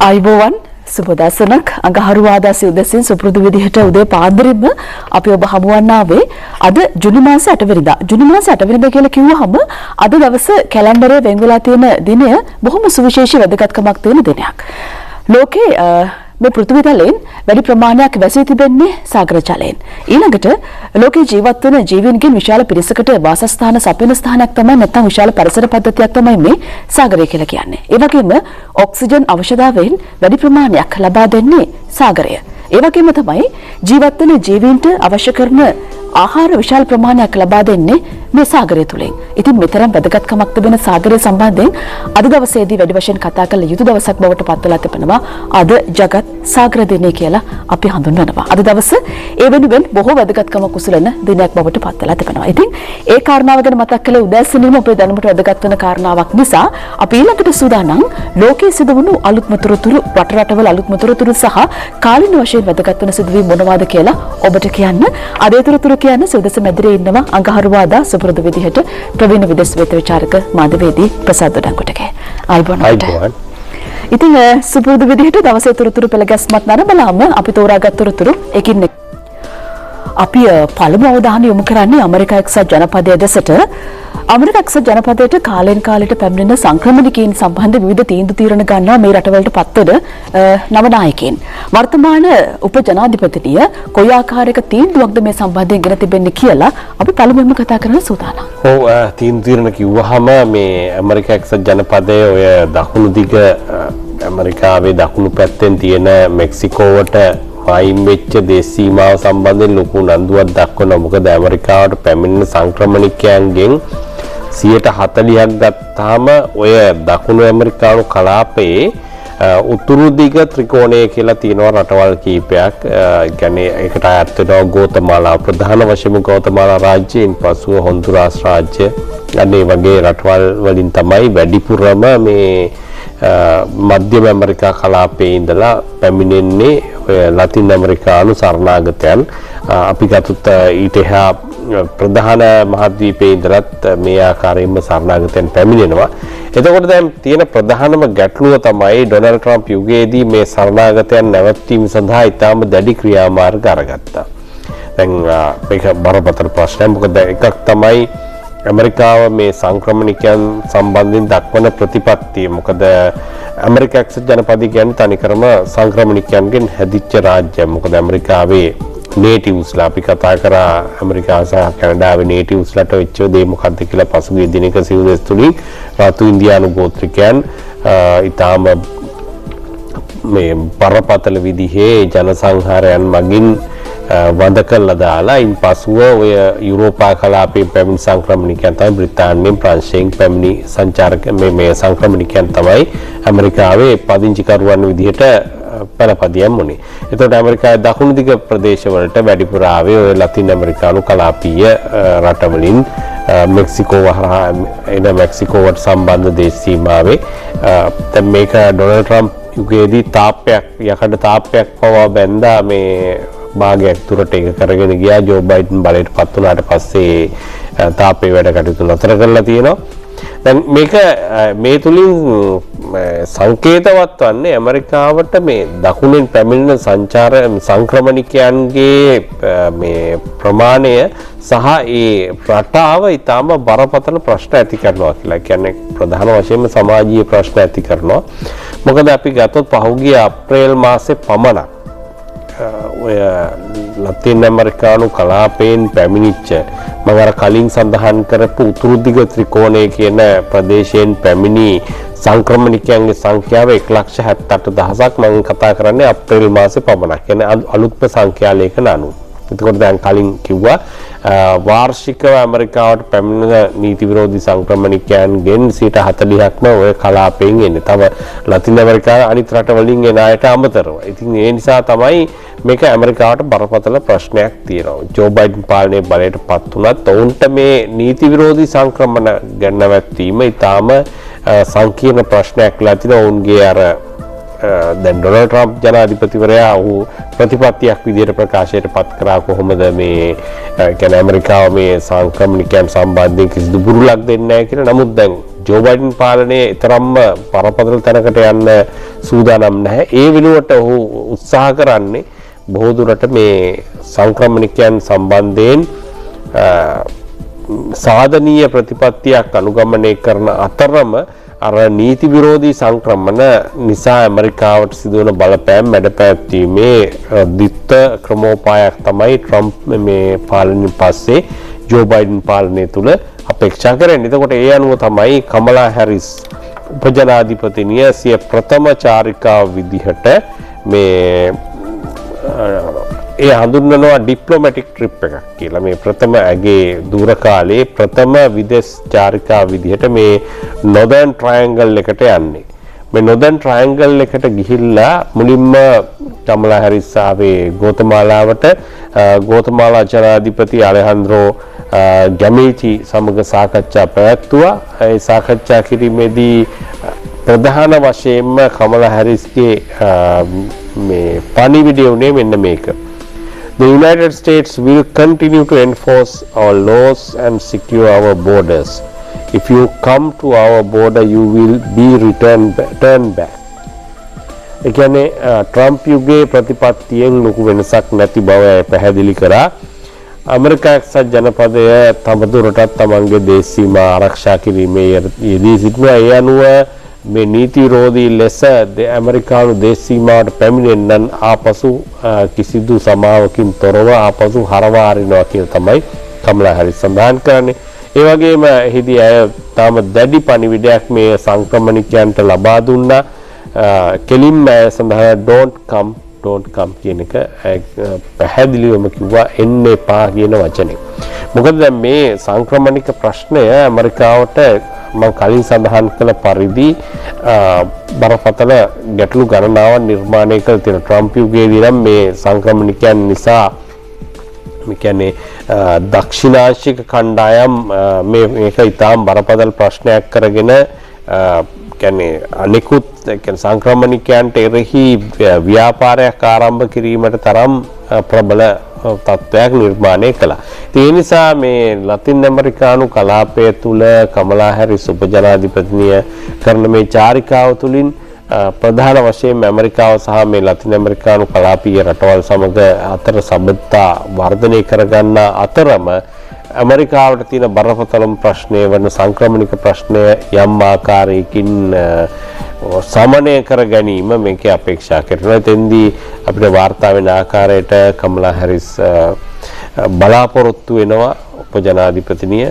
අයිබෝවන් සුබදසනක් අඟහරුවාදා සිව්දසින් සුපුරුදු විදිහට උදේ පාන්දරින්ම අපි ඔබ හමුවන්න ආවේ අද ජුනි මාස 8 වෙනිදා. ජුනි මාස 8 වෙනිදා කියලා කිව්වහම අද දවස කැලෙන්ඩරේ වෙන් වෙලා තියෙන දිනය බොහොම සුවිශේෂී වැදගත්කමක් තියෙන දිනයක්. ලෝකේ මේ පෘථිවි තලයෙන් වැඩි ප්‍රමාණයක් වැසී තිබෙන්නේ සාගර ජලයෙන්. ඊළඟට ලෝකේ ජීවත් වෙන ජීවීන්ගෙන් විශාල පිරිසකට වාසස්ථාන සපයන ස්ථානයක් තමයි නැත්නම් විශාල පරිසර පද්ධතියක් තමයි මේ සාගරය කියලා කියන්නේ. ඒ වගේම ඔක්සිජන් අවශ්‍යතාවයෙන් වැඩි ප්‍රමාණයක් ලබා දෙන්නේ සාගරය. ඒ වගේම තමයි ජීවත් වෙන ජීවීන්ට අවශ්‍ය කරන ආහාර විශාල ප්‍රමාණයක් ලබා දෙන්නේ මේ සාගරය තුලින්. ඉතින් මෙතරම් වැදගත්කමක් තිබෙන සාගරය සම්බන්ධයෙන් අද දවසේදී වැඩි වශයෙන් කතා කළ යුතු දවසක් බවට පත් වෙලා තිබෙනවා. අද ජගත් සාගර දිනය කියලා අපි හඳුන්වනවා. අද දවස ඒ වෙනුවෙන් බොහෝ වැදගත්කමක් උසලන දිනයක් බවට පත් වෙලා තිබෙනවා. ඉතින් ඒ කාරණාව ගැන මතක් කළේ උදෑසනින්ම අපේ දැනුමට වැදගත් වෙන කාරණාවක් නිසා අපි ඊළඟට සූදානම් ලෝකයේ සිදුවුණු අලුත්ම තොරතුරු රටවල අලුත්ම තොරතුරු සහ කාලින වශයෙන් වැදගත් වෙන සිදුවීම් මොනවාද කියලා ඔබට කියන්න. අද ඒ තොරතුරු කියන්න සුදස මැදිරියේ ඉන්නවා අඟහරුවාදා සුපුරුදු විදිහට ප්‍රවීණ විදේශ විචාරක මාධ්‍යවේදී ප්‍රසාද් දොඩංගොටගේ. ආයිබෝවන්. ඉතින් සුපුරුදු විදිහට දවසේ තොරතුරු පෙළ ගැස්මත් නරඹලාම අපි තෝරාගත් තොරතුරු එකින් එක අපි පළමු අවධානය යොමු කරන්නේ ඇමරිකා එක්සත් ජනපදයේ දෙසට. ඇමරිකා එක්සත් ජනපදයට කාලෙන් කාලයට පැමිණෙන සංක්‍රමණිකයන් සම්බන්ධ විවිධ තීන්දුව తీරන ගන්නවා මේ රටවලට පත්වන නව නායකයන්. වර්තමාන උප ජනාධිපතිනිය කොයි ආකාරයක තීන්දුවක්ද මේ සම්බන්ධයෙන් ගෙන තිබෙන්නේ කියලා අපි පළමුවෙන්ම කතා කරන්න සූදානම්. ඔව් තීන්දුව తీරන කිව්වහම මේ ඇමරිකා එක්සත් ජනපදයේ ඔය දකුණු දිග ඇමරිකාවේ දකුණු පැත්තෙන් තියෙන මෙක්සිකෝවට වයින් වෙච්ච දේශ සීමාව සම්බන්ධයෙන් ලොකු උනන්දුවක් දක්වනවා. මොකද ඇමරිකාවට පැමිණෙන සංක්‍රමණිකයන්ගෙන් 40%ක් ගත්තාම ඔය දකුණු ඇමරිකානු කලාපයේ උතුරු දිග ත්‍රිකෝණය කියලා තියෙනවා රටවල් කීපයක්. කියන්නේ ඒකට අයත් වෙනවා ගෝතමාලා ප්‍රධාන වශයෙන්ම ගෝතමාලා රාජ්‍යයෙන් පසුව හොන්දුරාස් රාජ්‍ය අනේ වගේ රටවල් වලින් තමයි වැඩිපුරම මේ මධ්‍යම ඇමරිකා කලාපයේ ඉඳලා පැමිණෙන්නේ ලතින් ඇමරිකානු සරණාගතයන්. අපි ගත්තොත් ඊට එහා ප්‍රධාන මහද්වීපයේ ඉඳලත් මේ ආකාරයෙන්ම සරණාගතයන් පැමිණෙනවා. එතකොට දැන් තියෙන ප්‍රධානම ගැටලුව තමයි ඩොනල්ඩ් ට්‍රම්ප් යුගයේදී මේ සරණාගතයන් නැවැත්වීම සඳහා ඉතාම දැඩි ක්‍රියාමාර්ග අරගත්තා. දැන් මේක බරපතල ප්‍රශ්නයක්. මොකද එකක් තමයි ඇමරිකාව මේ සංක්‍රමණිකයන් සම්බන්ධයෙන් දක්වන ප්‍රතිපත්තිය. මොකද ඇමරිකා එක්සත් ජනපදය කියන්නේ තනිකරම සංක්‍රමණිකයන්ගෙන් හැදිච්ච රාජ්‍යයක්. මොකද ඇමරිකාවේ නේටිව්ස්ලා අපි කතා කරා ඇමරිකාව සහ කැනඩාවේ නේටිව්ස්ලාට වෙච්ච දේ මොකක්ද කියලා පසුගිය දිනක සිවුදෙස් තුලින් රතු ඉන්දියානු ගෝත්‍රිකයන් ඊටාම මේ බරපතල විදිහේ ජනසංහාරයන් මගින් වඳ කළා දාලා ඉන් පසුව ඔය යුරෝපා කලාපයේ පැමිණි සංක්‍රමණිකයන් තමයි බ්‍රිතාන්‍යයෙන් ප්‍රංශයෙන් පැමිණි සංචාරක මේ සංක්‍රමණිකයන් තමයි ඇමරිකාවේ පදිංචිකරුවන් විදිහට පළපදියම් වුණේ. එතකොට ඇමරිකාවේ දකුණු දිග ප්‍රදේශවලට වැඩිපුර ආවේ ඔය ලතින් ඇමරිකානු කලාපීය රටවලින් මෙක්සිකෝ හරහා එන මෙක්සිකෝවට සම්බන්ධ දේශ සීමාවේ දැන් මේක ඩොනල්ඩ් ට්‍රම්ප් යුගයේදී තාප්පයක් යකඩ තාප්පයක් පවා බැඳා මේ භාගයක් තුරට ඒක කරගෙන ගියා. ජෝ බයිඩන් බලයට පත් වුණාට පස්සේ තාපේ වැඩ කටයුතු නතර කරලා තියෙනවා. දැන් මේක මේ තුලින් සංකේතවත් වන්නේ ඇමරිකාවට මේ දකුණෙන් පැමිණෙන සංක්‍රමණිකයන්ගේ මේ ප්‍රමාණය සහ ඒ රටාව ඊටම බරපතල ප්‍රශ්න ඇති කරනවා කියලා. කියන්නේ ප්‍රධාන වශයෙන්ම සමාජීය ප්‍රශ්න ඇති කරනවා. මොකද අපි ගත්තොත් පහුගිය අප්‍රේල් මාසේ පමණක් ඔය ලතින් ඇමරිකානු කලාපයෙන් පැමිණිච්ච මම අර කලින් සඳහන් කරපු උතුරු දිග ත්‍රිකෝණය කියන ප්‍රදේශයෙන් පැමිණි සංක්‍රමණිකයන්ගේ සංඛ්‍යාව 1,78,000ක් මම කතා කරන්නේ අප්‍රේල් මාසේ පමණක්. කියන්නේ අලුත්ම සංඛ්‍යා ලේඛන අනුව. එතකොට දැන් කලින් කිව්වා වාර්ෂිකව ඇමරිකාවට පැමිණෙන නීති විරෝධී සංක්‍රමණිකයන්ගෙන් 40%ක්ම ඔය කලාපයෙන් එන්නේ. තව ලතින් ඇමරිකාවේ අනිත් රටවලින් එන අයට අමතරව. ඉතින් ඒ නිසා තමයි මේක ඇමරිකාවට බරපතල ප්‍රශ්නයක් තියෙනවා. ජෝ බයිඩන් පාලනය බලයට පත් වුණත් ඔවුන්ට මේ නීති විරෝධී සංක්‍රමණ ගැන නැවැත්වීම ඊටාම සංකීර්ණ ප්‍රශ්නයක් වෙලා තිනවා. ඔවුන්ගේ අර දැන් ඩොනල්ඩ් ට්‍රම්ප් ජනාධිපතිවරයා ඔහු ප්‍රතිපත්තියක් විදිහට ප්‍රකාශයට පත් කරා කොහොමද මේ කියන්නේ ඇමරිකාව මේ සංක්‍රමණිකයන් සම්බන්ධයෙන් කිසිදු බුරුලක් දෙන්නේ නැහැ කියලා. නමුත් දැන් ජෝ බයිඩන් පාලනයේ තරම්ම පරපතල තැනකට යන්න සූදානම් නැහැ. ඒ වෙනුවට ඔහු උත්සාහ කරන්නේ බොහෝ දුරට මේ සංක්‍රමණිකයන් සම්බන්ධයෙන් සාධනීය ප්‍රතිපත්තියක් අනුගමනය කරන අතරම අර නීති විරෝධී සංක්‍රමණ නිසා ඇමරිකාවට සිදුවන බලපෑම් මැඩපැවැත්වීමේ දිත්ත ක්‍රමෝපායක් තමයි ට්‍රම්ප් මේ පාලනයෙන් පස්සේ ජෝ බයිඩන් පාලනය තුල අපේක්ෂා කරන්නේ. එතකොට ඒ අනුව තමයි කමලා හැරිස් උපජනාධිපතිනිය සිය ප්‍රථම චාරිකාව විදිහට මේ ඒ හඳුන්වනවා ඩිප්ලොමැටික් ට්‍රිප් එකක් කියලා. මේ ප්‍රථම ඇගේ දුර කාලයේ ප්‍රථම විදේශ චාරිකාව විදිහට මේ නොදර්න් ට්‍රයැන්ගල් එකට යන්නේ. මේ නොදර්න් ට්‍රයැන්ගල් එකට ගිහිල්ලා මුලින්ම කමලා හැරිස් ආවේ ගෝතමාලාවට. ගෝතමාලා ජනාධිපති අලෙහන්ද්‍රෝ ගැමීචි සමග සාකච්ඡා පැවැත්වුවා. ඒ සාකච්ඡා කිරීමේදී ප්‍රධාන වශයෙන්ම කමලා හැරිස්ගේ මේ පණිවිඩය උනේ මෙන්න මේක. The United States will continue to enforce our laws and secure our borders. If you come to our border, you will be turned back. ඒ කියන්නේ ට්‍රම්ප් යුගයේ ප්‍රතිපත්තියෙන් ලොකු වෙනසක් නැති බව පැහැදිලි කරා. ඇමරිකා එක්සත් ජනපදය තවදුරටත් තමන්ගේ දේශ සීමා ආරක්ෂා කිරීමේ යෙදී සිටිනවා. ඒ අනුව මේ නීති විරෝධී ලෙස ඇමරිකානු දේශ සීමාවට පැමිණෙන්නන් ආපසු කිසිදු සමාවකින් තොරව ආපසු හරවා අරිනවා කියලා තමයි කමලා හැරිස් සඳහන් කරන්නේ. ඒ වගේම එහිදී අය තාම දැඩි පණිවිඩයක් මේ සංක්‍රමණිකයන්ට ලබා දුන්නා. කෙලින්ම සඳහන් don't come කියන එක පැහැදිලිවම කිව්වා එන්න එපා කියන වචනේ. මොකද දැන් මේ සංක්‍රමණික ප්‍රශ්නය ඇමරිකාවට මම කලින් සඳහන් කළ පරිදි බරපතල ගැටලු ගණනාවක් නිර්මාණය කළ තියෙන ට්‍රම්ප් යුගයේදී නම් මේ සංක්‍රමණිකයන් නිසා මේ කියන්නේ දක්ෂිණාංශික කණ්ඩායම් මේක ඉතාම බරපතල ප්‍රශ්නයක් කරගෙන කියන්නේ අනිකුත් කියන්නේ සංක්‍රමණිකයන්ට එරෙහි ව්‍යාපාරයක් ආරම්භ කිරීමට තරම් ප්‍රබල තත්ත්වයක් නිර්මාණය කළා. ඒ නිසා මේ ලතින් ඇමරිකානු කලාපය තුල කමලා හැරිස් උපජනාධිපතිනිය කරන මේ චාරිකාව තුලින් ප්‍රධාන වශයෙන් ඇමරිකාව සහ මේ ලතින් ඇමරිකානු කලාපීය රටවල් සමග අතර සබඳතා වර්ධනය කරගන්න අතරම ඇමරිකාවට තියෙන බරපතලම ප්‍රශ්නය වන සංක්‍රමණික ප්‍රශ්නය යම් ආකාරයකින් සමනය කර ගැනීම මේකේ අපේක්ෂා කරනවා. එතෙන්දී අපිට වාර්තා වෙන ආකාරයට කමලා හැරිස් බලාපොරොත්තු වෙනවා උපජනාධිපතිනිය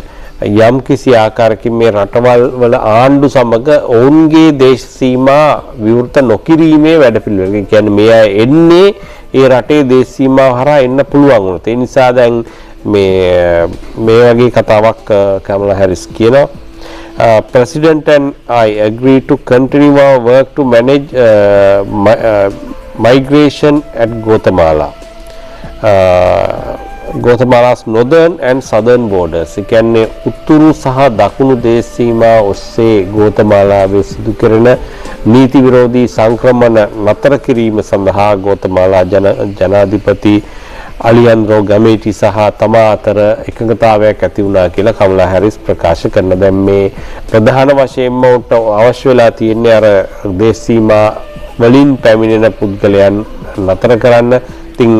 යම් කිසි ආකාරයකින් මේ රටවල් වල ආණ්ඩු සමග ඔවුන්ගේ දේශ සීමා විවෘත නොකිරීමේ වැඩපිළිවෙල. ඒ කියන්නේ මේ එන්නේ ඒ රටේ දේශ සීමාව හරහා එන්න පුළුවන් වුණා. ඒ නිසා දැන් මේ වගේ කතාවක් කමලා හැරිස් කියනවා. President and I agree to continue our work to manage migration at Guatemala. Guatemala's northern and southern borders. ඒ කියන්නේ උතුරු සහ දකුණු දේශ සීමා ඔස්සේ ගෝතමාලාවේ සිදු කරන නීති විරෝධී සංක්‍රමණ නතර කිරීම සඳහා ගෝතමාලා ජනාධිපති අලියන්ද්‍රෝ ගැමීටි සහ තමා අතර එකඟතාවයක් ඇති වුණා කියලා කමලා හැරිස් ප්‍රකාශ කරන. දැන් මේ ප්‍රධාන වශයෙන්ම උට අවශ්‍ය වෙලා තියෙන්නේ අර දේශ සීමා වලින් පැමිණෙන පුද්ගලයන් නතර කරන්න. ඉතින්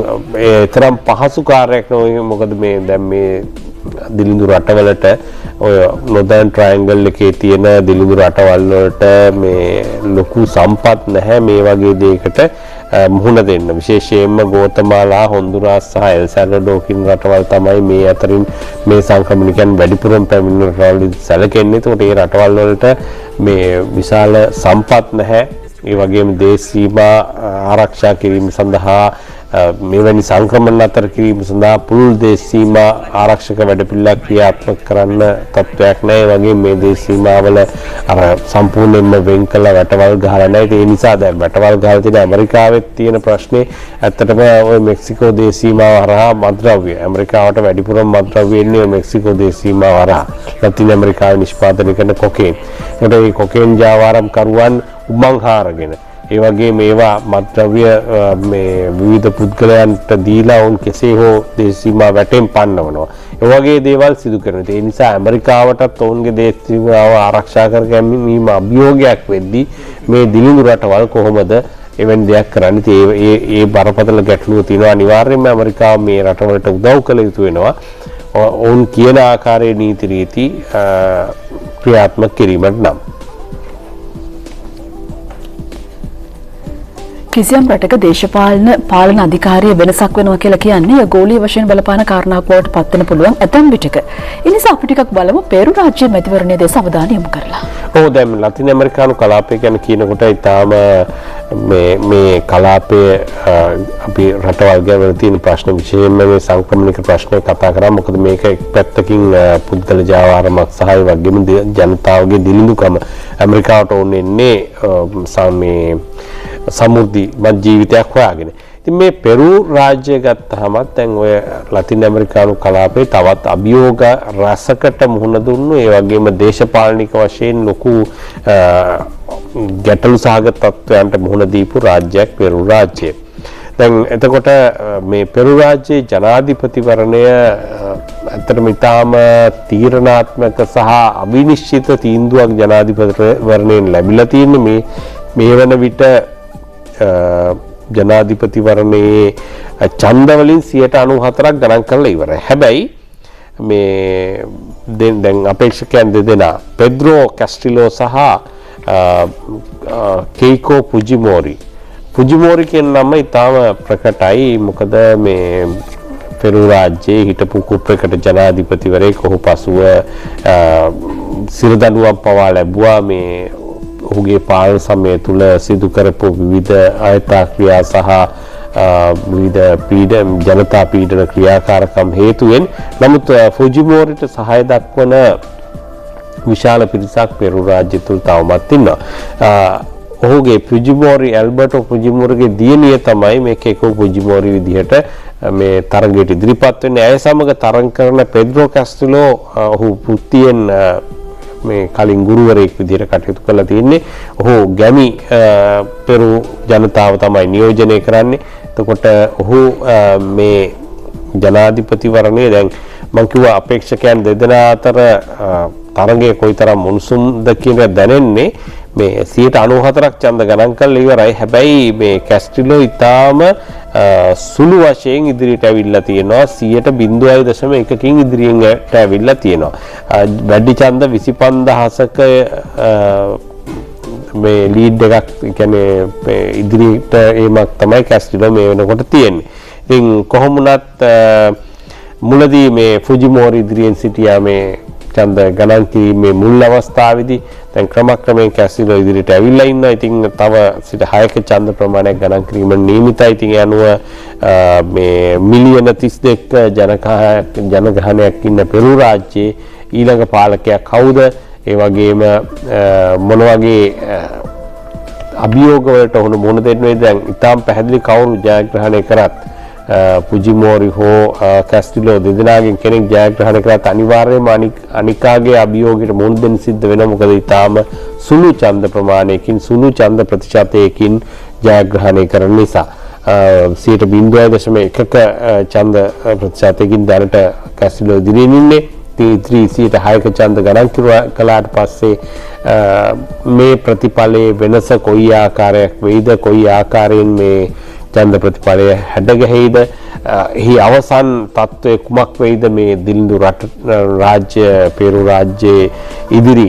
ඒ තරම් පහසු කාර්යයක් නෙවෙයි. මොකද මේ දැන් මේ දිලිඳු රටවලට ඔය නොදර්න් ට්‍රයැන්ගල් එකේ තියෙන දිලිඳු රටවල් වලට මේ ලොකු සම්පත් නැහැ මේ වගේ දෙයකට මුහුණ දෙන්න. විශේෂයෙන්ම ගෝතමාලා හොන්දුරාස් සහ එල් සැල්වඩෝර් කියන රටවල් තමයි මේ අතරින් මේ සංක්‍රමණිකයන් වැඩිපුරම පැමිණෙන රටවල් සැලකෙන්නේ. ඒකට මේ රටවල් වලට මේ විශාල සම්පත් නැහැ. ඒ වගේම දේශ සීමා ආරක්ෂා කිරීම සඳහා මෙවැනි සංක්‍රමණ අතර කිරීම සඳහා පුළුල් දේශ සීමා ආරක්ෂක වැඩපිළිවෙලක් ක්‍රියාත්මක කරන්න තත්ත්වයක් නැහැ. ඒ වගේම මේ දේශ සීමාවල අර සම්පූර්ණයෙන්ම වෙන් කළ වැටවල් ගහලා නැහැ. ඒ නිසා දැන් වැටවල් ගහලා තියෙන ඇමරිකාවෙත් තියෙන ප්‍රශ්නේ ඇත්තටම ওই මෙක්සිකෝ දේශ සීමාව හරහා මත්ද්‍රව්‍ය ඇමරිකාවට වැඩිපුරම මත්ද්‍රව්‍ය එන්නේ මෙක්සිකෝ දේශ සීමාව හරහා. ලතින් ඇමරිකාවේ නිෂ්පාදනය කරන කොකේන්. ඒකට මේ කොකේන් ජාවාරම් කරුවන් උමංහාරගෙන ඒ වගේ මේවා මත්ද්‍රව්‍ය මේ විවිධ පුද්ගලයන්ට දීලා වුන් කෙසේ හෝ දේශ සීමා වැටෙන් පන්නවනවා. ඒ වගේ දේවල් සිදු කරනවා. ඒ නිසා ඇමරිකාවටත් ඔවුන්ගේ දේශ සීමාව ආරක්ෂා කර ගැනීම අභියෝගයක් වෙද්දී මේ දිලිඳු රටවල් කොහොමද එවැනි දෙයක් කරන්නේ? ඒ බරපතල ගැටලුව තියෙනවා. අනිවාර්යයෙන්ම ඇමරිකාව මේ රටවලට උදව් කළ යුතු වෙනවා. ඔවුන් කියන ආකාරයේ නීති රීති ක්‍රියාත්මක කිරීමට නම්. කිසියම් රටක පාලන අධිකාරිය වෙනසක් වෙනවා කියලා කියන්නේ ගෝලීය වශයෙන් බලපාන කාරණාවක් බවට පත් වෙන පුළුවන් ඇතැම් විටක. ඒ නිසා අපි ටිකක් බලමු පෙරු රාජ්‍ය මැතිවරණයේ දේශ අවධානය යොමු කරලා. ඔව් දැන් ලතින් ඇමරිකානු කලාපය ගැන කියනකොට ඊටාම මේ කලාපයේ අපි රටවල් ගැන තියෙන ප්‍රශ්න විශේෂයෙන්ම මේ සංක්‍රමණික ප්‍රශ්නය කතා කරා. මොකද මේක එක් පැත්තකින් පුද්ගල ජාවාරමක් සහ ඒ වගේම ජනතාවගේ දිලිඳුකම ඇමරිකාවට ඕනෙන්නේ මේ සමෘද්ධිමත් ජීවිතයක් හොයාගෙන. ඉතින් මේ පෙරු රාජ්‍ය ගත්තහමත් දැන් ඔය ලතින් ඇමරිකානු කලාපේ තවත් අභියෝග රසකට මුහුණ දුන්නු. ඒ වගේම දේශපාලනික වශයෙන් ලොකු ගැටලු සහගත තත්ත්වයන්ට මුහුණ දීපු රාජ්‍යයක් පෙරු රාජ්‍යය. දැන් එතකොට මේ පෙරු රාජ්‍යයේ ජනාධිපතිවරණය ඇත්තටම ඉතාම තීරණාත්මක සහ අවිනිශ්චිත තීන්දුවක් ජනාධිපතිවරණයෙන් ලැබිලා තියෙන්නේ. මේ වන විට ජනාධිපතිවරණයේ ඡන්ද වලින් 94%ක් ගණන් කරලා ඉවරයි. හැබැයි මේ දැන් අපේක්ෂකයන් දෙදෙනා පෙද්‍රෝ කැස්ටිලෝ සහ කෙයිකෝ ෆුජිමෝරි කියන නම ඉතාම ප්‍රකටයි. මොකද මේ පෙරු රාජ්‍යයේ හිටපු කුප්පයකට ජනාධිපතිවරයෙක් ඔහු පසුව සිරදඬුවම් පවා ලැබුවා. මේ ඔහුගේ පාලන සමය තුළ සිදු කරපු විවිධ අයථා ක්‍රියා සහ විවිධ ජනතා පීඩන ක්‍රියාකාරකම් හේතුවෙන්. නමුත් ෆුජිමෝරිට සහාය දක්වන විශාල පිරිසක් පෙරු රාජ්‍ය තුළ තවමත් ඉන්නවා. ඔහුගේ ඇල්බර්ටෝ ෆුජිමෝරිගේ දියණිය තමයි මේ කෙකෝ ෆුජිමෝරි විදිහට මේ තරගයට ඉදිරිපත් වෙන්නේ. ඇය සමග තරඟ කරන පෙද්‍රෝ කැස්ටිලෝ ඔහු වෘත්තියෙන් මේ කලින් ගුරුවරයෙක් විදිහට කටයුතු කරලා තියෙන්නේ. ඔහු ගැමි පෙරු ජනතාව තමයි නියෝජනය කරන්නේ. එතකොට ඔහු මේ ජනාධිපතිවරණයේ දැන් මම කිව්වා අපේක්ෂකයන් දෙදෙනා අතර තරඟයේ කොයිතරම් උණුසුම්ද කියන දැනෙන්නේ මේ 94%ක් ඡන්ද ගණන් කරලා ඉවරයි. හැබැයි මේ කැස්ටිලෝ ඉතාම සුළු වශයෙන් ඉදිරියට ඇවිල්ලා තියෙනවා. 0.1කින් ඉදිරියට ඇවිල්ලා තියෙනවා. වැඩි ඡන්ද 25000ක මේ ලීඩ් එකක් කියන්නේ ඉදිරියට ඒමක් තමයි කැස්ටිලෝ මේ වෙනකොට තියෙන්නේ. ඉතින් කොහොම වුණත් මුලදී මේ ෆුජිමෝරි ඉදිරියෙන් සිටියා මේ ඡන්ද ගණන් කිරීමේ මුල් අවස්ථාවේදී. දැන් ක්‍රමක්‍රමයෙන් කැස්ටිලෝ ඉදිරියට ඇවිල්ලා ඉන්නවා. ඉතින් තව 6ක ඡන්ද ප්‍රමාණයක් ගණන් කිරීම නියමිතයි. ඉතින් යනුව මේ මිලියන 32ක ජනගහනයක් ඉන්න පෙරු රාජ්‍යයේ ඊළඟ පාලකයා කවුද? ඒ වගේම මොන වගේ අභියෝග වලට ඔහු මුහුණ දෙන්න වේද? දැන් ඉතාම පැහැදිලි කවුරු ජයග්‍රහණය කරත් ෆුජිමෝරි හෝ කැස්ටිලෝ දෙදෙනාගෙන් කෙනෙක් ජයග්‍රහණය කරත් අනිවාර්යයෙන්ම අනිකාගේ අභියෝගයට මුහුණ දෙන්න සිද්ධ වෙනවා. මොකද ඊටාම සුළු ඡන්ද ප්‍රමාණයකින් සුළු ඡන්ද ප්‍රතිශතයකින් ජයග්‍රහණය කරන නිසා 0.1ක ඡන්ද ප්‍රතිශතයකින් දැනට කැස්ටිලෝ ඉදිරියෙන් ඉන්නේ. ඉතින් 6ක ඡන්ද ගණන් කළාට පස්සේ මේ ප්‍රතිඵලයේ වෙනස කොයි ආකාරයක් වෙයිද? කොයි ආකාරයෙන් මේ ඡන්ද ප්‍රතිඵලය හැඩගැහෙයිද? එහි අවසන් තත්ත්වය කුමක් වෙයිද? මේ දිලිඳු රාජ්‍ය පෙරු රාජ්‍යයේ ඉදිරි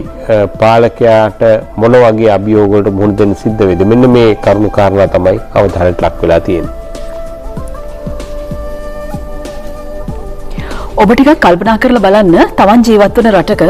පාලකයාට මොන වගේ අභියෝග වලට මුහුණ දෙන්න සිද්ධ වෙයිද? මෙන්න මේ කරුණු කාරණා තමයි අවධානයට ලක් වෙලා තියෙන්නේ. ඔබ ටිකක් කල්පනා කරලා බලන්න තමන් ජීවත් වෙන රටක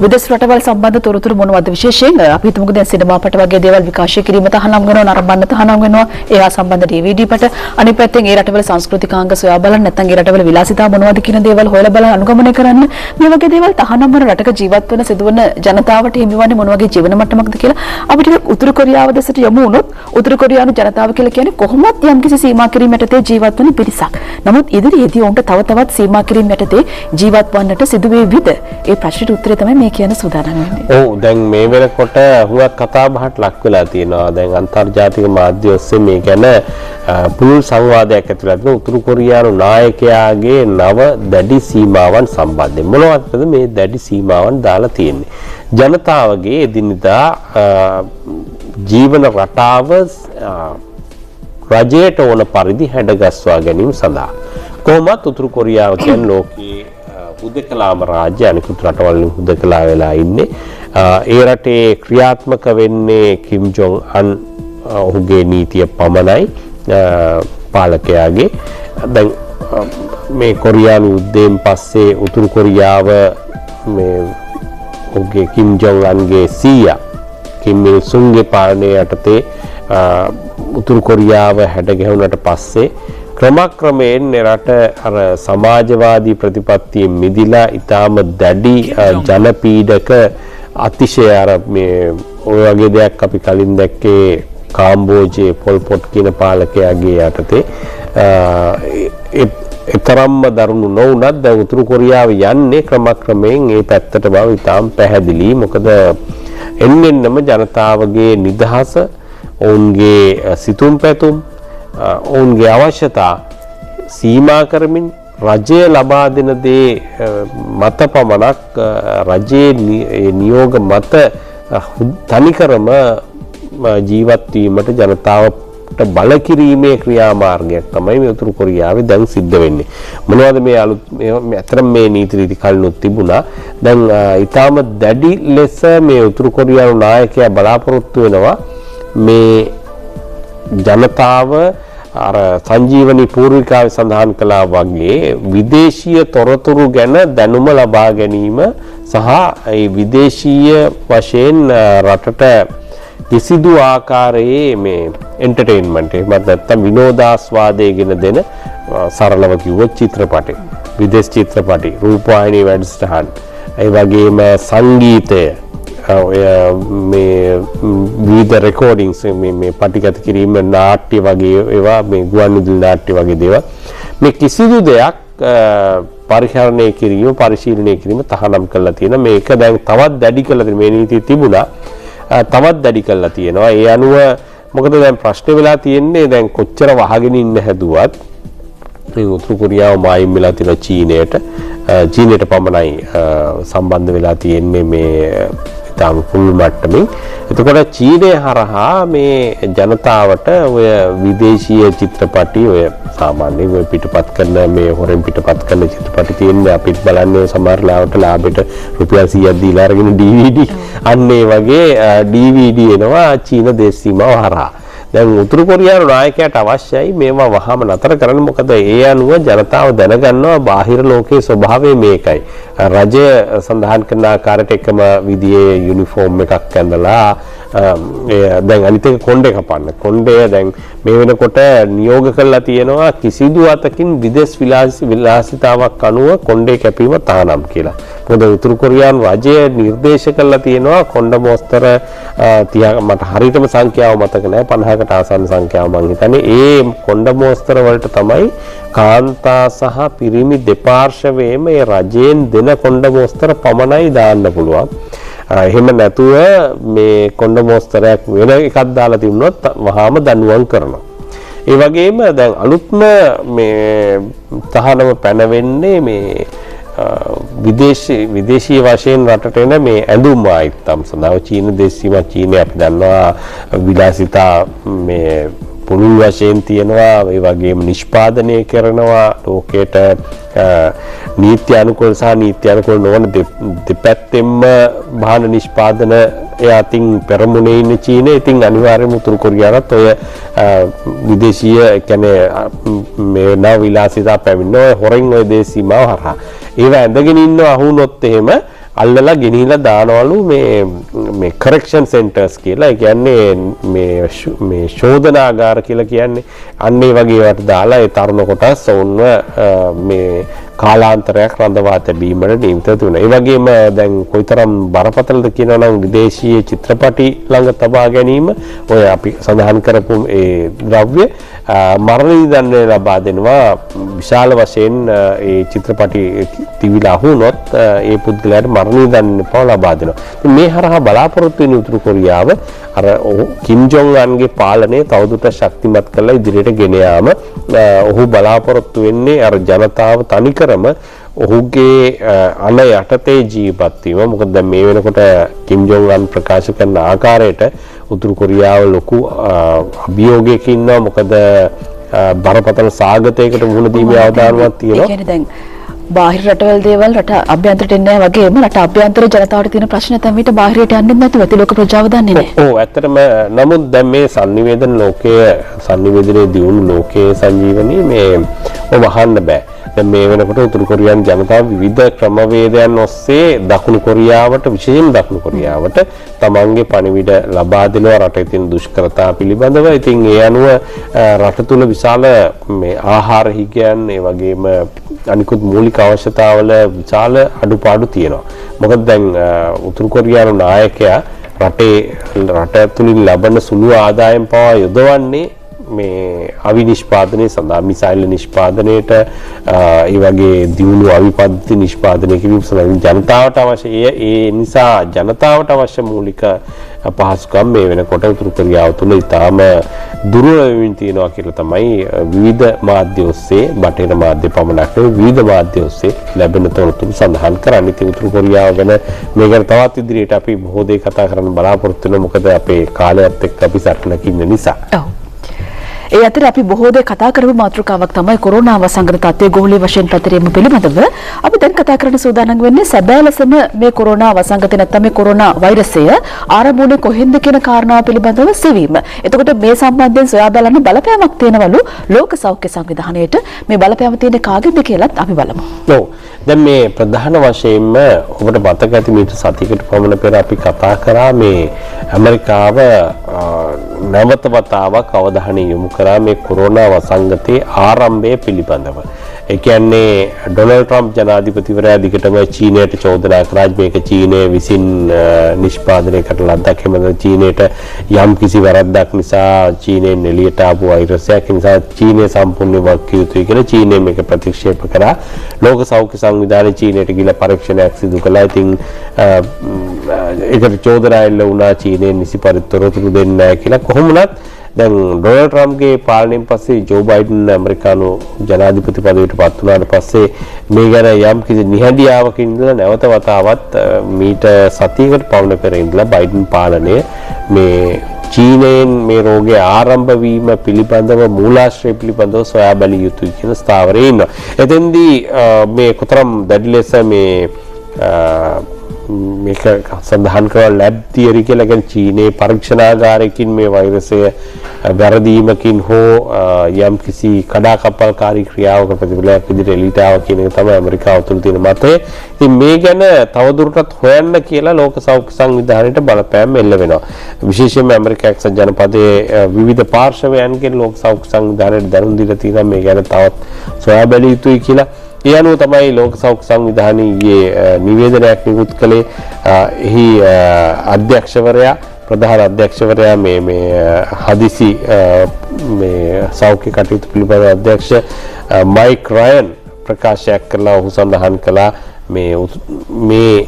විදේශ රටවල් සම්බන්ධ තොරතුරු මොනවද? විශේෂයෙන් අපි හිතමුකෝ දැන් සිනමා පට වගේ දේවල් විකාශය කිරීම තහනම් වෙනවා, නරඹන්න තහනම් වෙනවා. ඒවා සම්බන්ධ DVD පට. අනිත් පැත්තෙන් ඒ රටවල සංස්කෘතිකාංග සොයා බලන්න, නැත්නම් ඒ රටවල විලාසිතා මොනවද කියන දේවල් හොයලා බලන්න අනුගමනය කරන්න. මේ වගේ දේවල් තහනම් වන රටක ජීවත් වෙන සිදුවන ජනතාවට හිමිවන්නේ මොන වගේ ජීවන මට්ටමක්ද කියලා අපි ටිකක් උතුරු කොරියාව දෙසට යමු වුණොත් උතුරු කොරියානු ජනතාව කියලා කියන්නේ කොහොමත් යම්කිසි සීමා කිරීම යටතේ ජීවත් වෙන පිරිසක්. නමුත් ඉදිරියේදී උන්ට තව තවත් සීමා කිරීම යටතේ ජීවත් වන්නට සිදුවේවිද? ඒ ප්‍රශ්නෙට උත්තරය තමයි මේ කියන සූදානම් වෙන්නේ. ඔව් දැන් මේ වෙනකොට හුඟක් කතා බහට ලක් වෙලා තියෙනවා. දැන් අන්තර්ජාතික මාධ්‍ය ඔස්සේ මේ ගැන පුළුල් සංවාදයක් ඇතුළත් වෙන උතුරු කොරියානු නායකයාගේ නව දැඩි සීමාවන් සම්බන්ධයෙන් මොනවද මේ දැඩි සීමාවන් දාලා තියෙන්නේ? ජනතාවගේ එදිනෙදා ජීවන රටාව රජයට ඕන පරිදි හැඩගස්වා ගැනීම සඳහා කොහොමත් උතුරු කොරියාව කියන්නේ ලෝකයේ හුදකලාම රාජ්‍ය අනිකුත් රටවල් හුදකලා වෙලා ඉන්නේ. ඒ රටේ ක්‍රියාත්මක වෙන්නේ කිම් ජොන් අන් ඔහුගේ නීතිය පමණයි පාලකයාගේ. දැන් මේ කොරියානු යුද්ධයෙන් පස්සේ උතුරු කොරියාව මේ ඔහුගේ කිම් ජොන් අන්ගේ සීයා කිම් ඉල් සුන්ගේ පාලනය යටතේ උතුරු කොරියාව හැඩ ගැහුණට පස්සේ ක්‍රමක්‍රමයෙන් රට අර සමාජවාදී ප්‍රතිපත්තියෙන් මිදිලා ඊටාම දැඩි ජනපීඩක අතිශය අර මේ ඔය වගේ දෙයක් අපි කලින් දැක්කේ කාම්බෝජයේ පොල් පොට් කියන පාලකයාගේ යටතේ තරම්ම දරුණු නොවුනත් දැන් උතුරු කොරියාව යන්නේ ක්‍රමක්‍රමයෙන් ඒ පැත්තට බව ඉතාම පැහැදිලි. මොකද එන්නෙන්නම ජනතාවගේ නිදහස, ඔවුන්ගේ සිතුම් පැතුම්, ඔවුන්ගේ අවශ්‍යතා සීමා කරමින් රජය ලබා දෙන දේ මත පමණක් රජයේ නියෝග මත තනිකරම ජීවත් වීමට ජනතාවට බල කිරීමේ ක්‍රියාමාර්ගයක් තමයි මේ උතුරු කොරියාවේ දැන් සිද්ධ වෙන්නේ. මොනවද මේ අලුත් මේ අතරම මේ නීති රීති කලිනුත් තිබුණා. දැන් ඊටාම දැඩි ලෙස මේ උතුරු කොරියානු නායකයා බලාපොරොත්තු වෙනවා මේ ජනතාව අර සංජීවනී පූර්විකාවේ සඳහන් කළා වගේ විදේශීය තොරතුරු ගැන දැනුම ලබා ගැනීම සහ ඒ විදේශීය වශයෙන් රටට කිසිදු ආකාරයේ මේ එන්ටර්ටේන්මන්ට් එහෙමත් නැත්නම් විනෝදාස්වාදය ගෙන දෙන සරලව කිව්වොත් චිත්‍රපටි, විදේශ චිත්‍රපටි, රූපවාහිනී වැඩසටහන්, ඒ වගේම සංගීතය, මේ විවිධ රෙකෝඩින්ග්ස් මේ පටිගත කිරීම, නාට්‍ය වගේ ඒවා, මේ ගුවන්විදුලි නාට්‍ය වගේ දේවල්, මේ කිසිදු දෙයක් පරිහරණය කිරීම, පරිශීලනය කිරීම තහනම් කරලා තියෙනවා. මේක දැන් තවත් දැඩි කරලා තියෙනවා. මේ නීතිය තිබුණා, තවත් දැඩි කරලා තියෙනවා. ඒ අනුව මොකද දැන් ප්‍රශ්නේ වෙලා තියෙන්නේ, දැන් කොච්චර වහගෙන ඉන්න හැදුවත් මේ උතුරු කොරියාව මායිම් වෙලා තියෙන චීනයට පමණයි සම්බන්ධ වෙලා තියෙන්නේ මේ තාම පුළුල් මට්ටමින්. එතකොට චීනය හරහා මේ ජනතාවට ඔය විදේශීය චිත්‍රපටි, ඔය සාමාන්‍යයෙන් ඔය පිටපත් කරන මේ හොරෙන් පිටපත් කරන චිත්‍රපටි තියෙන්නේ අපිත් බලන්නේ සමහර ලාවට ලාභයට රුපියල් 100ක් දීලා අරගෙන DVD, අන්න ඒ වගේ DVD එනවා චීන දේශ සීමාව හරහා. දැන් උතුරු කොරියානු නායකයාට අවශ්‍යයි මේවා වහාම නතර කරන්න. මොකද ඒ අනුව ජනතාව දැනගන්නවා බාහිර ලෝකයේ ස්වභාවය මේකයි. රජය සඳහන් කරන ආකාරයට එකම විදිහේ යුනිෆෝම් එකක් ඇඳලා දැන් අනිත් එක කොණ්ඩේ කපන්න. කොණ්ඩය දැන් මේ වෙනකොට නියෝග කරලා තියෙනවා කිසිදු අතකින් විදේශ විලාසිතාවක් අනුව කොණ්ඩේ කැපීම තහනම් කියලා. මොකද උතුරු කොරියානු රජය නිර්දේශ කරලා තියෙනවා කොණ්ඩ මොස්තර 30 මට හරියටම සංඛ්‍යාව මතක නැහැ, 50කට ආසන්න සංඛ්‍යාව මං හිතන්නේ. ඒ කොණ්ඩ මොස්තර වලට තමයි කාන්තා සහ පිරිමි දෙපාර්ශවයේම ඒ රජයෙන් දෙන කොණ්ඩ මොස්තර පමණයි දාන්න පුළුවන්. එහෙම නැතුව මේ කොණ්ඩ මොස්තරයක් වෙන එකක් දාලා තිබුණොත් වහාම දඬුවම් කරනවා. ඒ වගේම දැන් අලුත්ම මේ තහනම පැනවෙන්නේ මේ විදේශීය වශයෙන් රටට එන මේ ඇඳුම් ආයිත්තම් සඳහා චීන දේශීය චීනය අපි දන්නවා විලාසිතා මේ පුළුල් වශයෙන් තියෙනවා. ඒ වගේම නිෂ්පාදනය කරනවා ලෝකයට නීති අනුකූල සහ නීති අනුකූල නොවන දෙපැත්තෙන්ම භාණ්ඩ නිෂ්පාදන එයාටින් පෙරමුණේ ඉන්න චීනය. ඉතින් අනිවාර්යයෙන්ම උතුරු කොරියාවත් ඔය විදේශීය කියන්නේ මේ නව විලාසිතා පැමිණ ඔය හොරෙන් ඔය දේශ සීමාව හරහා ඒවා ඇඳගෙන ඉන්නව අහුනොත් එහෙම අල්ලලා ගෙනිහිලා දානවලු මේ කරෙක්ෂන් සෙන්ටර්ස් කියලා. ඒ කියන්නේ මේ ශෝධනාගාර කියලා කියන්නේ. අන්න ඒ වගේ ඒවාට දාලා ඒ තරුණ කොටස් ඔවුන්ව මේ කාලාන්තරයක් රඳවා තැබීමට නියමිත වෙනවා. ඒ වගේම දැන් කොයිතරම් බරපතලද කියනවා නම් විදේශීය චිත්‍රපටි ළඟ තබා ගැනීම, ඔය අපි සඳහන් කරපු ඒ ද්‍රව්‍ය මරණ දඬුවම් ලබා දෙනවා. විශාල වශයෙන් ඒ චිත්‍රපටි තිවිලා වුණොත් ඒ පුද්ගලයාට මරණ දඬුවම් ලබා දෙනවා. මේ හරහා බලාපොරොත්තු වෙන උතුරු කොරියාව අර කිම් ජොන් අන්ගේ පාලනය තවදුරටත් ශක්තිමත් කරලා ඉදිරියට ගෙන යාම ඔහු බලාපොරොත්තු වෙන්නේ අර ජනතාව තනිකරම ඔහුගේ අන යටතේ ජීවත් වීම. මොකද දැන් මේ වෙනකොට කිම් ජොන් අන් ප්‍රකාශ කරන ආකාරයට උතුරු කොරියාව ලොකු අභියෝගයක ඉන්නවා. මොකද බරපතල සාගතයකට මුහුණ දීමේ අවධානමක් තියෙනවා. ඒ කියන්නේ දැන් බාහිර රටවල් දේවල් රට අභ්‍යන්තරට එන්නේ නැහැ වගේම රට අභ්‍යන්තර ජනතාවට තියෙන ප්‍රශ්න තමයි බාහිරට යන්නේ නැතුව ලෝක ප්‍රජාව දන්නේ නැහැ. ඔව් ඇත්තටම නමුත් දැන් මේ sannivedana ලෝකයේ sannivedanaයේ දියුණු ලෝකයේ සංජීවනී මේ වහන්න බෑ. දැන් මේ වෙනකොට උතුරු කොරියානු ජනතාව විවිධ ක්‍රමවේදයන් ඔස්සේ දකුණු කොරියාවට විශේෂයෙන් දකුණු කොරියාවට තමන්ගේ පණිවිඩ ලබා දෙනවා රටේ තියෙන දුෂ්කරතා පිළිබඳව. ඉතින් ඒ අනුව රට තුල විශාල මේ ආහාර හිගයන් ඒ වගේම අනිකුත් මූලික අවශ්‍යතාවල විශාල අඩුපාඩු තියෙනවා. මොකද දැන් උතුරු කොරියානු නායකයා රට තුලින් ලබන සුළු ආදායම් පවා යොදවන්නේ මේ අවි නිෂ්පාදනය සඳහා මිසයිල් නිෂ්පාදනයට ඒ වගේ දියුණු අවි පද්ධති නිෂ්පාදනය කිරීම සඳහා ජනතාවට අවශ්‍ය ඒ නිසා ජනතාවට අවශ්‍ය මූලික පහසුකම් මේ වෙනකොට උතුරු කොරියාව තුළ ඉතාම දුර්වල වෙමින් තියෙනවා කියලා තමයි විවිධ මාධ්‍ය ඔස්සේ බටහිර මාධ්‍ය පමණක් නෙවෙයි විවිධ මාධ්‍ය ඔස්සේ ලැබෙන තොරතුරු සඳහන් කරන්නේ. ඉතින් උතුරු කොරියාව ගැන මේ ගැන තවත් ඉදිරියට අපි බොහෝ දේ කතා කරන්න බලාපොරොත්තු වෙනවා. මොකද අපේ කාලයත් එක්ක අපි සටනක ඉන්න නිසා. ඒ අතර අපි බොහෝ දේ කතා කරපු මාතෘකාවක් තමයි කොරෝනා වසංගත තත්ත්වයේ ගෝලීය වශයෙන් පැතිරීම පිළිබඳව. අපි දැන් කතා කරන්න සූදානම් වෙන්නේ සැබෑ ලෙසම මේ කොරෝනා වසංගතය නැත්නම් මේ කොරෝනා වෛරසය ආරම්භුනේ කොහෙන්ද කියන කාරණාව පිළිබඳව සෙවීම. එතකොට මේ සම්බන්ධයෙන් සොයා බලන්න බලපෑමක් තියෙනවලු ලෝක සෞඛ්‍ය සංවිධානයේට. මේ බලපෑම තියෙන්නේ කාගෙන්ද කියලාත් අපි බලමු. ඔව්. දැන් මේ ප්‍රධාන වශයෙන්ම ඔබට මතක ඇති මීට සතියකට පමණ පෙර අපි කතා කරා මේ ඇමරිකාව නැවත වතාවක් අවධානය යොමු කරා මේ කොරෝනා වසංගතයේ ආරම්භය පිළිබඳව. ඒ කියන්නේ ඩොනල්ඩ් ට්‍රම්ප් ජනාධිපතිවරයා දිගටම චීනයට චෝදනා කරා මේක චීනය විසින් නිෂ්පාදනය කරන ලද්දක්. එහෙම නැත්නම් චීනයට යම් කිසි වැරද්දක් නිසා චීනයෙන් එළියට ආපු වෛරසයක් නිසා චීනය සම්පූර්ණයෙන් වළක්විය යුතුයි කියලා චීනය මේක ප්‍රතික්ෂේප කරා. ලෝක සෞඛ්‍ය සංවිධානයේ චීනයට ගිහිල්ලා පරීක්ෂණයක් සිදු කළා. ඉතින් ඒකට චෝදනා එල්ල වුණා චීනයෙන් නිසි පරිතොරතුරු දෙන්නේ නැහැ කියලා. කොහොම වුණත් දැන් ඩොනල්ඩ් ට්‍රම්ප්ගේ පාලනයෙන් පස්සේ ජෝ බයිඩන් ඇමරිකානු ජනාධිපති පදවියට පත් වුණාට පස්සේ මේ ගැන යම් කිසි නිහඬියාවක ඉඳලා නැවත වතාවත් මීට සතියකට පමණ පෙර ඉඳලා බයිඩන් පාලනය මේ චීනයෙන් මේ රෝගය ආරම්භ වීම පිළිබඳව මූලාශ්‍රය පිළිබඳව සොයා බැලිය යුතුයි කියන ස්ථාවරයේ ඉන්නවා. එතෙන්දී මේ කොතරම් දැඩි ලෙස මේක සඳහන් කරලා ලැබ් තියරි කියලා කියන්නේ චීනයේ පරීක්ෂණාගාරයකින් මේ වෛරසය වැරදීමකින් හෝ යම් කිසි කඩාකප්පල්කාරී ක්‍රියාවක ප්‍රතිඵලයක් විදිහට එළියට ආවා කියන එක තමයි ඇමරිකාව තුළ තියෙන මතය. ඉතින් මේ ගැන තවදුරටත් හොයන්න කියලා ලෝක සෞඛ්‍ය සංවිධානයට බලපෑම් එල්ල වෙනවා. විශේෂයෙන්ම ඇමරිකා එක්සත් ජනපදයේ විවිධ පාර්ශවයන්ගෙන් ලෝක සෞඛ්‍ය සංවිධානයට දැනුම් දීලා තියෙනවා මේ ගැන තවත් සොයා බැලිය යුතුයි කියලා. ඒ අනුව තමයි ලෝක සෞඛ්‍ය සංවිධානයේ නිවේදනයක් නිකුත් කළේ. එහි අධ්‍යක්ෂවරයා ප්‍රධාන අධ්‍යක්ෂවරයා මේ හදිසි මේ සෞඛ්‍ය කටයුතු පිළිබඳ අධ්‍යක්ෂ මයික් රයන් ප්‍රකාශයක් කළා. ඔහු සඳහන් කළා මේ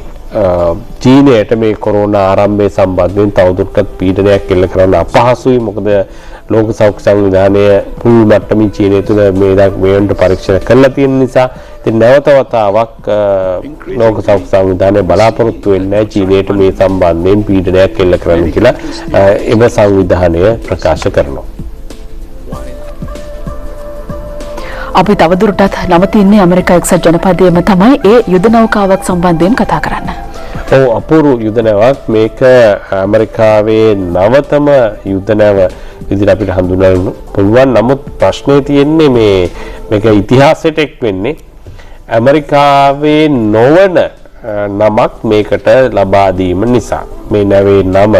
චීනයට මේ කොරෝනා ආරම්භය සම්බන්ධයෙන් තවදුරටත් පීඩනයක් එල්ල කරන්න අපහසුයි. මොකද ලෝක සෞඛ්‍ය සංවිධානය පුළුල් මට්ටමින් චීනය තුළ මේ වෙනට පරීක්ෂණ කරලා තියෙන නිසා ඉතින් නැවත වතාවක් ලෝක සෞඛ්‍ය සංවිධානය බලාපොරොත්තු වෙන්නේ චීනයට මේ සම්බන්ධයෙන් පීඩනයක් එල්ල කරන්න කියලා එම සංවිධානය ප්‍රකාශ කරනවා. අපි තවදුරටත් නවතින්නේ ඇමරිකා එක්සත් ජනපදයේම තමයි ඒ යුද නෞකාවක් සම්බන්ධයෙන් කතා කරන්න. ඔව් අපූර්ව යුද නැවක් මේක ඇමරිකාවේ නවතම යුද නැව විදිහට අපිට හඳුන්වන්න පුළුවන්. නමුත් ප්‍රශ්නේ තියෙන්නේ මේක ඉතිහාසයට එක් වෙන්නේ ඇමරිකාවේ නොවන නමක් මේකට ලබා දීම නිසා. මේ නැවේ නම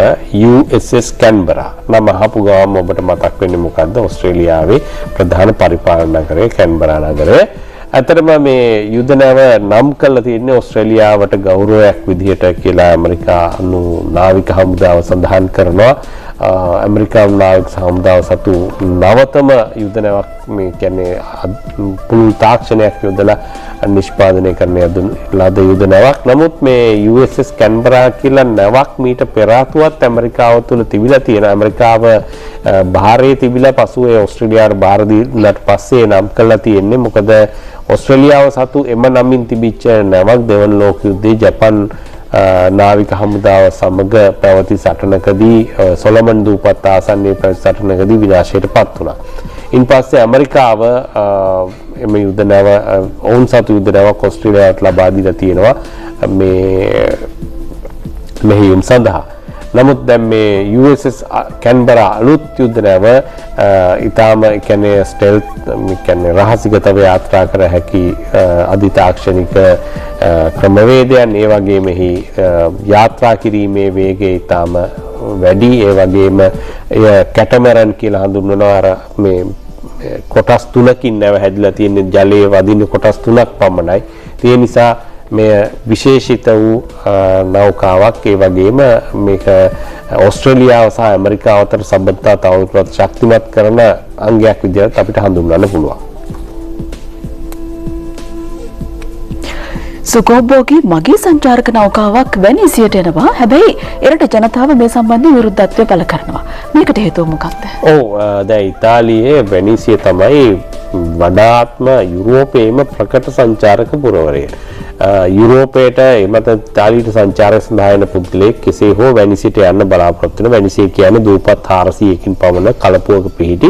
USS කැන්බරා. නම අහපු ගමන් ඔබට මතක් වෙන්නේ මොකද්ද? ඕස්ට්‍රේලියාවේ ප්‍රධාන පරිපාලන නගරය කැන්බරා නගරය. ඇත්තටම මේ යුද නැව නම් කරලා තියෙන්නේ ඕස්ට්‍රේලියාවට ගෞරවයක් විදිහට කියලා ඇමරිකානු නාවික හමුදාව සඳහන් කරනවා. ඇමරිකානු නාවික හමුදාව සතු නවතම යුද නැවක් මේ කියන්නේ පුළුල් තාක්ෂණයක් යොදලා නිෂ්පාදනය කරන ලද යුද නැවක්. නමුත් මේ USS කැන්බරා කියලා නැවක් මීට පෙර ආතුවත් ඇමරිකාව තුළ තිබිලා තියෙන. ඇමරිකාව භාරයේ තිබිලා පසුව ඒ ඕස්ට්‍රේලියාවට භාර දීලාට පස්සේ නම් කරලා තියෙන්නේ. මොකද ඕස්ට්‍රේලියාව සතු එම නමින් තිබිච්ච නැවක් දෙවන ලෝක යුද්ධයේ ජපන් නාවික හමුදාව සමග පැවති සටනකදී සොලමන් දූපත් ආසන්නයේ පැවති සටනකදී විනාශයට පත් වුණා. ඉන් පස්සේ ඇමරිකාව එම යුද්ධ නැව ඔවුන් සතු යුද්ධ නැවක් ඕස්ට්‍රේලියාවට ලබා දීලා තියෙනවා මේ මෙහෙයුම් සඳහා. නමුත් දැන් මේ USS කැන්බරා අලුත් යුද්ධ නැව ඊටාම කියන්නේ ස්ටෙල්ත් කියන්නේ රහසිගතව යාත්‍රා කර හැකි අධිතාක්ෂණික ක්‍රමවේදයන් ඒ වගේමෙහි යාත්‍රා කිරීමේ වේගය ඊටාම වැඩි ඒ වගේම එය කැටමරන් කියලා හඳුන්වනවා අර මේ කොටස් තුනකින් නැව හැදිලා තියෙන ජලයේ වදින කොටස් තුනක් පමණයි. ඒ නිසා මේ විශේෂිත වූ නෞකාවක් ඒ වගේම මේක ඕස්ට්‍රේලියාව සහ ඇමරිකාව අතර සම්බන්ධතා තවදුරටත් ශක්තිමත් කරන අංගයක් විදිහට අපිට හඳුන්වන්න පුළුවන්. සුකෝබෝගී මගී සංචාරක නෞකාවක් වෙනීසියට එනවා. හැබැයි එරට ජනතාව මේ සම්බන්ධයෙන් විරුද්ධත්වය පළ කරනවා. මේකට හේතුව මොකක්ද? ඔව් දැන් ඉතාලියේ වෙනීසිය තමයි වඩාත්ම යුරෝපයේම ප්‍රකට සංචාරක පුරවරය. යුරෝපයට එමත ඉතාලියට සංචාරක සඳහා එන පුද්ගලයෙක් කෙසේ හෝ වෙනීසියට යන්න බලාපොරොත්තු වෙන වෙනීසිය කියන්නේ දූපත් 400කින් පමණ කලපුවක පිහිටි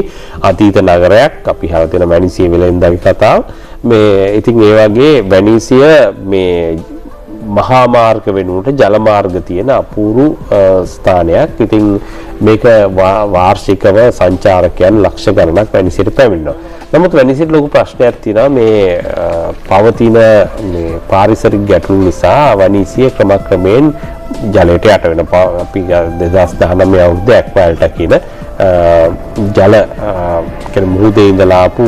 අතීත නගරයක්. අපි හව දෙන වෙනීසිය වෙලෙන්දාගේ කතාව. මේ ඉතින් ඒ වගේ වෙනීසිය මේ මහා මාර්ග වෙනුවට ජල මාර්ග තියෙන අපූර්ව ස්ථානයක්. ඉතින් මේක වාර්ෂිකව සංචාරකයන් ලක්ෂ ගණනක් වෙනීසියට පැමිණෙනවා. නමුත් වෙනීසියට ලොකු ප්‍රශ්නයක් තියෙනවා මේ පවතින මේ පාරිසරික ගැටලු නිසා වෙනීසිය ක්‍රමක්‍රමයෙන් ජලයට යට වෙනවා. අපි 2019 අවුරුද්දේ ඇක්වැල්ට කියන ජල කියන්නේ මුහුදේ ඉඳලා ආපු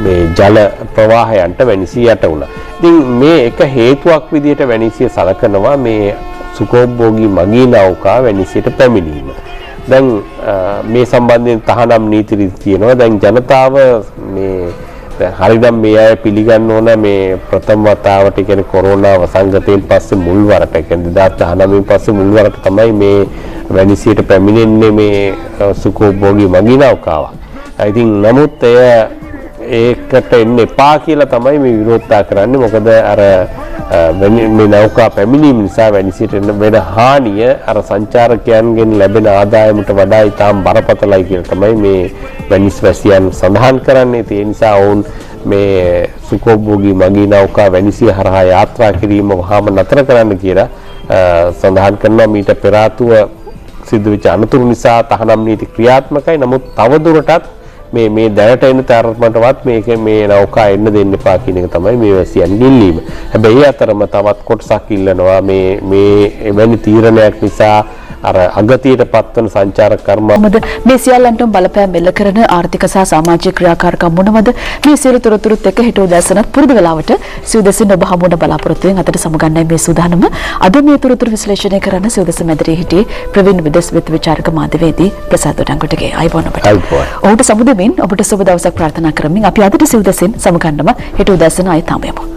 මේ ජල ප්‍රවාහයන්ට වෙනීසිය යට වුණා. ඉතින් මේ එක හේතුවක් විදිහට වෙනීසිය සලකනවා මේ සුකෝබෝගී මගී නෞකා වෙනීසියට පැමිණීම. දැන් මේ සම්බන්ධයෙන් තහනම් නීති රීති තියෙනවා. දැන් ජනතාව මේ හරිනම් මේ අය පිළිගන්න ඕන මේ ප්‍රථම වතාවට කියන්නේ කොරෝනා වසංගතයෙන් පස්සේ මුල් වරට කියන්නේ 2019 පස්සේ මුල් වරට තමයි මේ වෙනීසියට පැමිණෙන්නේ මේ සුකෝබෝගී මගී නෞකාවක්. ඉතින් නමුත් ඒකට එන්න එපා කියලා තමයි මේ විරෝධතා කරන්නේ. මොකද අර මේ නෞකා පැමිණීම නිසා වෙනීසියට වෙන හානිය අර සංචාරකයන්ගෙන් ලැබෙන ආදායමට වඩා ඉතාම බරපතලයි කියලා තමයි මේ වෙනීස් වැසියන් සඳහන් කරන්නේ. ඒ නිසා ඔවුන් මේ සුකෝබෝගී මගී නෞකා වෙනීසිය හරහා යාත්‍රා කිරීම වහාම නතර කරන්න කියලා සඳහන් කරනවා. මීට පෙර ආතුව සිදු වෙච්ච අනතුරු නිසා තහනම් නීති ක්‍රියාත්මකයි. නමුත් තවදුරටත් මේ දැනට එන තරමටවත් මේක මේ නෞකා එන්න දෙන්න එපා කියන එක තමයි මේ වැසියන්ගේ ඉල්ලීම. හැබැයි අතරම තවත් කොටසක් ඉල්ලනවා මේ එවැනි තීරණයක් නිසා අර අගතියට පත්වන සංචාරක කර්ම මේ සියල්ලන්ටම බලපෑම් එල්ල කරන ආර්ථික සහ සමාජික ක්‍රියාකාරකම් මොනවද? මේ සියලු තොරතුරුත් එක්ක හෙට උදෑසනත් පුරුදු වෙලාවට සිව්දසින් ඔබ හමුවන බලාපොරොත්තු වෙන අතර සමගන්නයි මේ සූදානම. අද මේ තොරතුරු විශ්ලේෂණය කරන්න සිව්දස මැදිරියේ හිටියේ ප්‍රවීණ විදේශ විචාරක මාධ්‍යවේදී ප්‍රසාද් ඩංගොටගේ අයබෝන ඔබට. ඔහුට සමුදෙමින් ඔබට සුබ දවසක් ප්‍රාර්ථනා කරමින් අපි අදට සිව්දසින් සමගන්නම හෙට උදෑසන ආයෙත් හමු යමු.